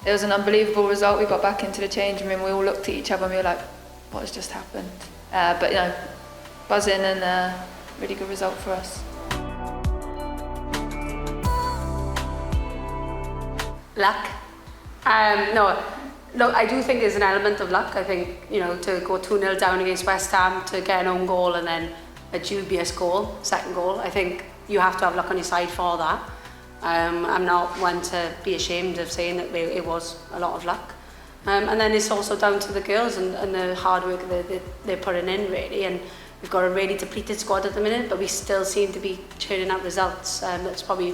It was an unbelievable result. We got back into the change room, we all looked at each other and we were like, what has just happened? But you know, buzzing and really good result for us. Luck. No, I do think there's an element of luck. I think, you know, to go 2-0 down against West Ham, to get an own goal and then a dubious goal, second goal, I think you have to have luck on your side for that. I'm not one to be ashamed of saying that it was a lot of luck. And then it's also down to the girls and the hard work they're putting in, really. And we've got a really depleted squad at the minute, but we still seem to be churning out results that's probably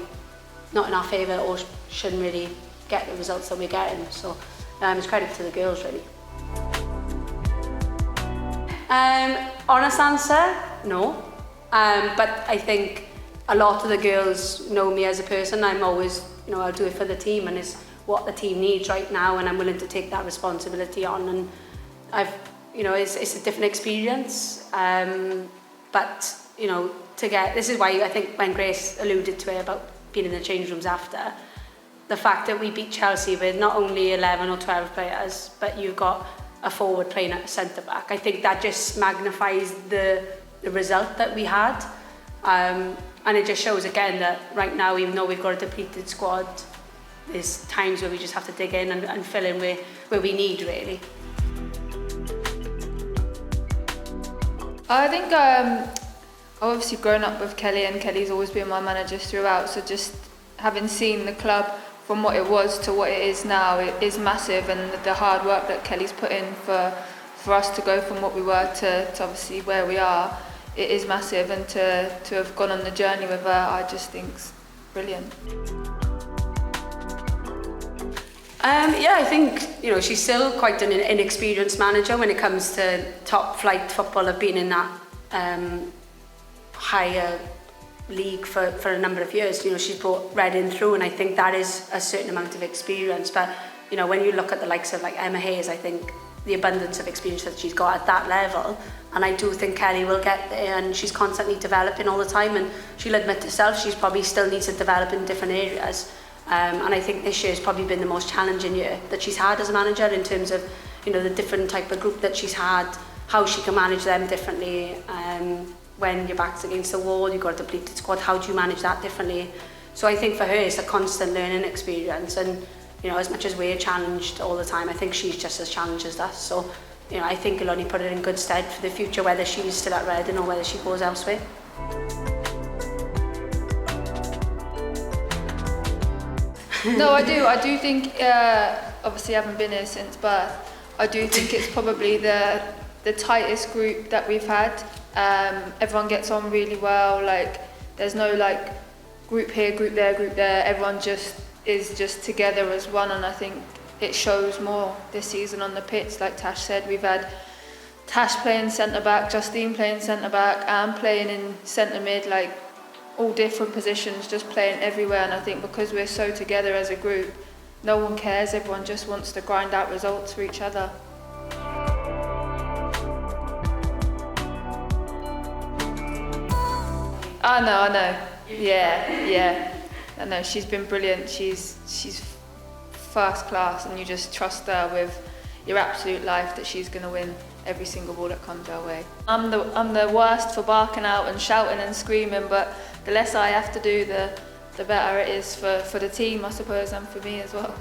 not in our favour or shouldn't really get the results that we're getting. So it's credit to the girls, really. Honest answer, no. But I think a lot of the girls know me as a person. I'm always, you know, I'll do it for the team and it's what the team needs right now, and I'm willing to take that responsibility on. And I've, you know, it's a different experience. But, you know, this is why I think when Grace alluded to it about being in the change rooms after, the fact that we beat Chelsea with not only 11 or 12 players, but you've got a forward playing at centre back. I think that just magnifies the result that we had. And it just shows again that right now, even though we've got a depleted squad, there's times where we just have to dig in and fill in where we need, really. I think I've obviously grown up with Kelly, and Kelly's always been my manager throughout, so just having seen the club from what it was to what it is now, it is massive, and the hard work that Kelly's put in for us to go from what we were to obviously where we are, it is massive, and to have gone on the journey with her, I just think's brilliant. Yeah, I think, you know, she's still quite an inexperienced manager when it comes to top flight football. I've been in that higher league for a number of years. You know, she's brought Reading through, and I think that is a certain amount of experience. But, you know, when you look at the likes of like Emma Hayes, I think the abundance of experience that she's got at that level, and I do think Kelly will get there, and she's constantly developing all the time, and she'll admit herself she's probably still needs to develop in different areas. And I think this year has probably been the most challenging year that she's had as a manager, in terms of, you know, the different type of group that she's had, how she can manage them differently. When your back's against the wall, you've got a depleted squad, how do you manage that differently? So I think for her it's a constant learning experience, and, you know, as much as we're challenged all the time, I think she's just as challenged as us. So, you know, I think it'll only put her in good stead for the future, whether she's still at Reading or whether she goes elsewhere. No, I do think, obviously I haven't been here since birth, I do think it's probably the tightest group that we've had. Everyone gets on really well, like there's no like group here, group there, everyone is just together as one, and I think it shows more this season on the pitch. Like Tash said, we've had Tash playing centre back, Justine playing centre back, and playing in centre mid, like all different positions, just playing everywhere. And I think because we're so together as a group, no one cares, everyone just wants to grind out results for each other. I know. Yeah. I know, she's been brilliant. She's first class, and you just trust her with your absolute life that she's going to win every single ball that comes our way. I'm the worst for barking out and shouting and screaming, but the less I have to do, the better it is for the team, I suppose, and for me as well.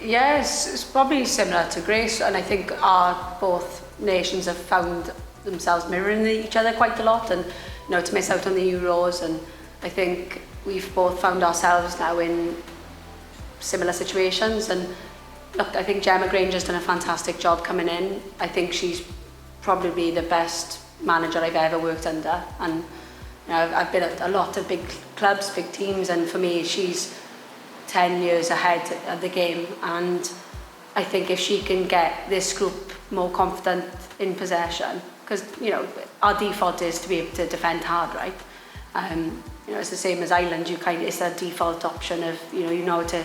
Yes, it's probably similar to Grace, and I think our both nations have found themselves mirroring each other quite a lot, and, you know, to miss out on the Euros, and I think we've both found ourselves now in similar situations. And look, I think Gemma Granger's done a fantastic job coming in. I think she's probably the best manager I've ever worked under, and, you know, I've been at a lot of big clubs, big teams, and for me she's 10 years ahead of the game. And I think if she can get this group more confident in possession, because, you know, our default is to be able to defend hard, right? You know, it's the same as Ireland. It's a default option of, you know to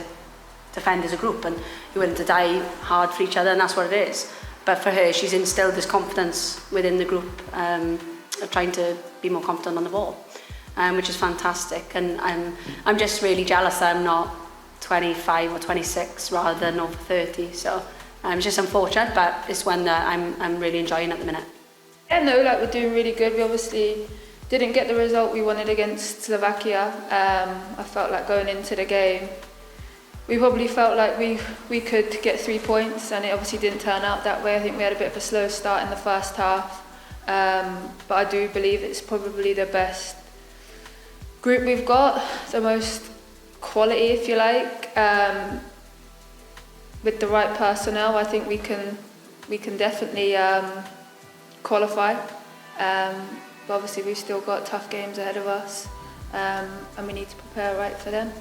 defend as a group, and you're willing to die hard for each other, and that's what it is. But for her, she's instilled this confidence within the group, of trying to be more confident on the ball. which is fantastic. And I'm just really jealous that I'm not 25 or 26 rather than over 30. So it's just unfortunate, but it's one that I'm really enjoying at the minute. Yeah, no, like we're doing really good. We obviously didn't get the result we wanted against Slovakia. I felt like going into the game, we probably felt like we could get 3 points, and it obviously didn't turn out that way. I think we had a bit of a slow start in the first half, but I do believe it's probably the best group we've got, the most quality, if you like. With the right personnel, I think we can definitely qualify. But obviously we've still got tough games ahead of us, and we need to prepare right for them.